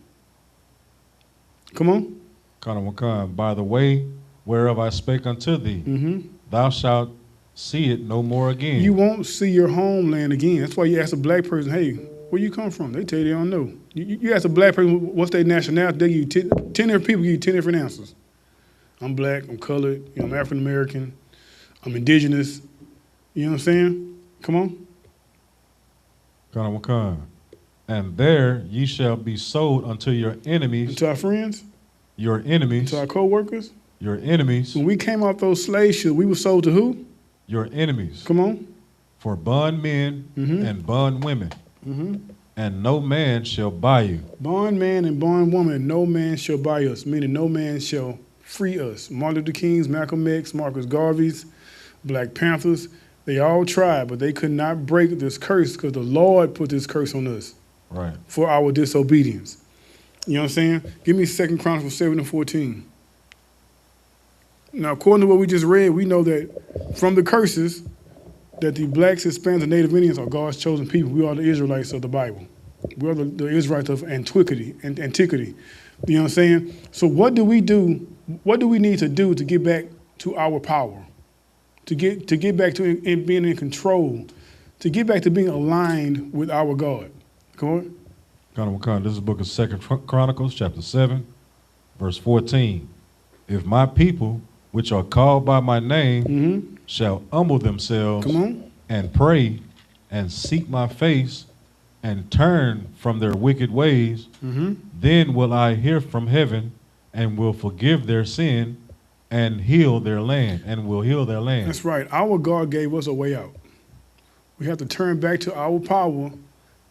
[SPEAKER 1] Come on.
[SPEAKER 2] By the way whereof I spake unto thee, thou shalt see it no more again.
[SPEAKER 1] You won't see your homeland again. That's why you ask a black person, hey, where you come from? They tell you they don't know. You ask a black person what's their nationality, they give you 10 different people give you 10 different answers. I'm black, I'm colored, I'm African American, I'm indigenous. You know what I'm saying? Come on.
[SPEAKER 2] And there ye shall be sold unto your enemies.
[SPEAKER 1] And to our friends?
[SPEAKER 2] Your enemies.
[SPEAKER 1] To our co-workers?
[SPEAKER 2] Your enemies.
[SPEAKER 1] When we came off those slave ships, we were sold to who?
[SPEAKER 2] Your enemies.
[SPEAKER 1] Come on.
[SPEAKER 2] For bondmen and bondwomen. And no man shall buy you.
[SPEAKER 1] Bondman and bondwoman, no man shall buy us, meaning no man shall free us. Martin Luther King's, Malcolm X, Marcus Garvey's, Black Panthers, they all tried, but they could not break this curse because the Lord put this curse on us.
[SPEAKER 2] Right.
[SPEAKER 1] For our disobedience. You know what I'm saying? Give me 2 Chronicles 7 and 14. Now, according to what we just read, we know that from the curses, that the blacks, Hispanics, and Native Indians are God's chosen people. We are the Israelites of the Bible. We are the Israelites of antiquity. You know what I'm saying? So what do we do? What do we need to do to get back to our power? To get back to being in control? To get back to being aligned with our God? Come on.
[SPEAKER 2] This is the book of 2 Chronicles, chapter 7, verse 14. If my people, which are called by my name, shall humble themselves and pray and seek my face and turn from their wicked ways, then will I hear from heaven and will forgive their sin and heal their land, and will heal their land.
[SPEAKER 1] That's right. Our God gave us a way out. We have to turn back to our power,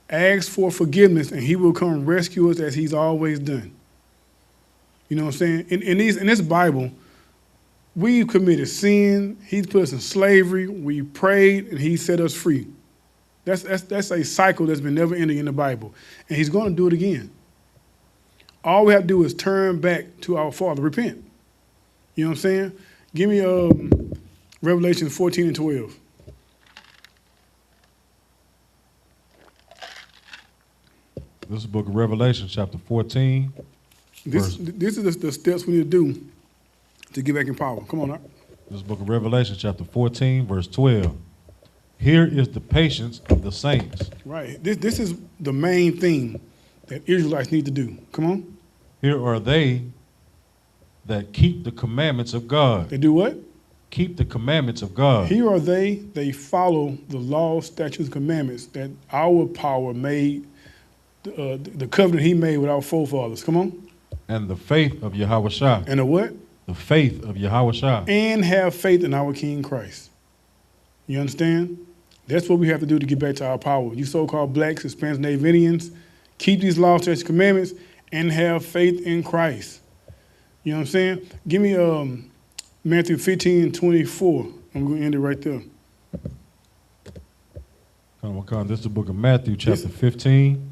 [SPEAKER 1] ask for forgiveness, and he will come rescue us as he's always done. You know what I'm saying? In this Bible, we've committed sin. He's put us in slavery. We prayed, and he set us free. That's a cycle that's been never ending in the Bible. And he's going to do it again. All we have to do is turn back to our Father, repent. You know what I'm saying? Give me Revelation 14 and 12.
[SPEAKER 2] This is the book of Revelation, chapter 14.
[SPEAKER 1] This is the steps we need to do to get back in power. Come on now.
[SPEAKER 2] This is the book of Revelation, chapter 14, verse 12. Here is the patience of the saints.
[SPEAKER 1] Right. This is the main thing that Israelites need to do. Come on.
[SPEAKER 2] Here are they that keep the commandments of God.
[SPEAKER 1] They do what?
[SPEAKER 2] Keep the commandments of God.
[SPEAKER 1] Here are they follow the law, statutes, and commandments that our power made, the covenant he made with our forefathers. Come on.
[SPEAKER 2] And the faith of Yahawashi.
[SPEAKER 1] And the what?
[SPEAKER 2] The faith of Yahawashi.
[SPEAKER 1] And have faith in our King Christ. You understand? That's what we have to do to get back to our power. You so-called blacks, Hispanics, Native Indians, keep these laws, statutes, and commandments, and have faith in Christ. You know what I'm saying? Give me Matthew 15 and 24. I'm going to end it right there.
[SPEAKER 2] This is the book of Matthew, chapter 15.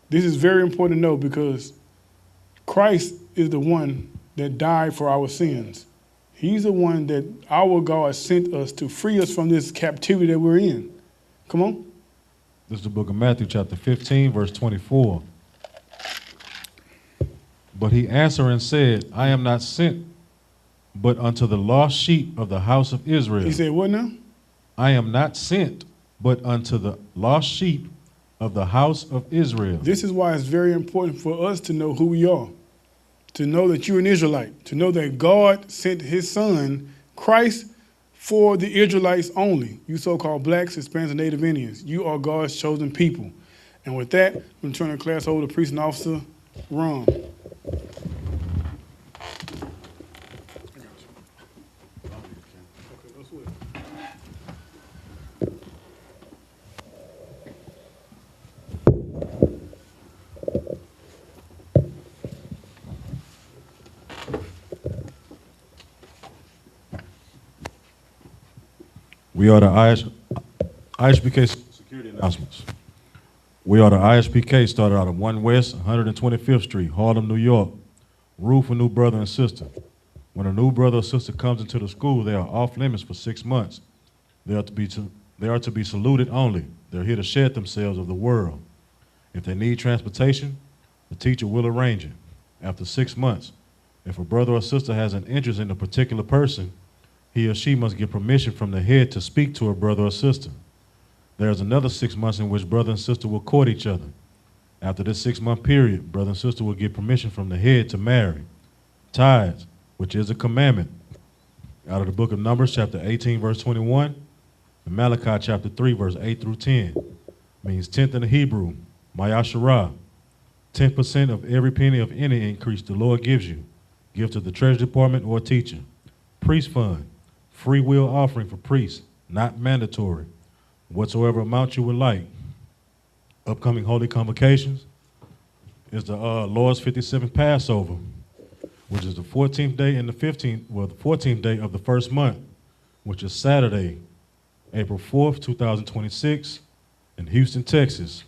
[SPEAKER 1] This is very important to know because Christ is the one that died for our sins. He's the one that our God sent us to free us from this captivity that we're in. Come on.
[SPEAKER 2] This is the book of Matthew, chapter 15, verse 24. But he answered and said, I am not sent but unto the lost sheep of the house of Israel.
[SPEAKER 1] He said what now?
[SPEAKER 2] I am not sent but unto the lost sheep of the house of Israel.
[SPEAKER 1] This is why it's very important for us to know who we are. To know that you're an Israelite, to know that God sent his son, Christ, for the Israelites only. You so-called blacks, Hispanics, and Native Indians. You are God's chosen people. And with that, I'm going to turn the class over to Priest and Officer Ron.
[SPEAKER 2] We are the I.S.U.P.K. security announcements. We are the I.S.U.P.K. started out of 1 West 125th Street, Harlem, New York. Rule for new brother and sister. When a new brother or sister comes into the school, they are off limits for 6 months. They are to be saluted only. They're here to shed themselves of the world. If they need transportation, the teacher will arrange it. After 6 months, if a brother or sister has an interest in a particular person, he or she must get permission from the head to speak to a brother or sister. There is another 6 months in which brother and sister will court each other. After this 6-month period, brother and sister will get permission from the head to marry. Tithes, which is a commandment, out of the book of Numbers, chapter 18, verse 21, and Malachi, chapter 3, verse 8 through 10, means tenth in the Hebrew, Mayasharah. 10% of every penny of any increase the Lord gives you. Give to the treasury department or teacher. Priest fund. Free will offering for priests, not mandatory. Whatsoever amount you would like. Upcoming holy convocations is the Lord's 57th Passover, which is the 14th day and the 14th day of the first month, which is Saturday, April 4th, 2026, in Houston, Texas.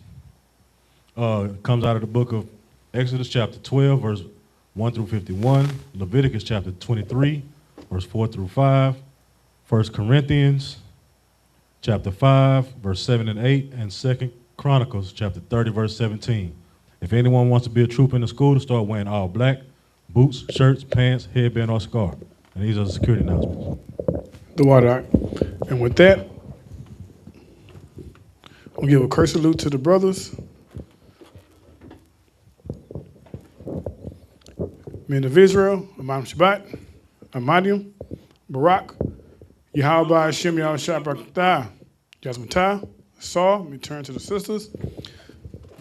[SPEAKER 2] It comes out of the book of Exodus chapter 12, verse 1 through 51, Leviticus chapter 23, verse 4 through 5, 1 Corinthians chapter 5, verse 7 and 8, and 2 Chronicles chapter 30, verse 17. If anyone wants to be a trooper in the school, to start wearing all black, boots, shirts, pants, headband, or scarf. And these are the security announcements.
[SPEAKER 1] The water. And with that, we'll give a curse salute to the brothers. Men of Israel, Imam Shabbat, Ahmadium, Barak, Yahweh Hashem Yahweh Shabbat, Yasmatah, Saw. Let me turn to the sisters.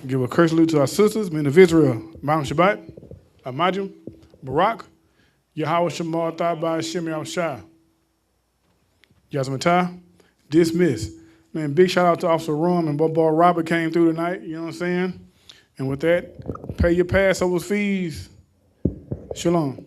[SPEAKER 1] Give a curse salute to our sisters, men of Israel, Imam Shabbat, Ahmadium, Barak, Yahweh Shemar Thaba Shem Yahushua. Yazmatah, dismiss. Man, big shout out to Officer Rum and Boy Robert came through tonight, you know what I'm saying? And with that, pay your Passover fees. Shalom.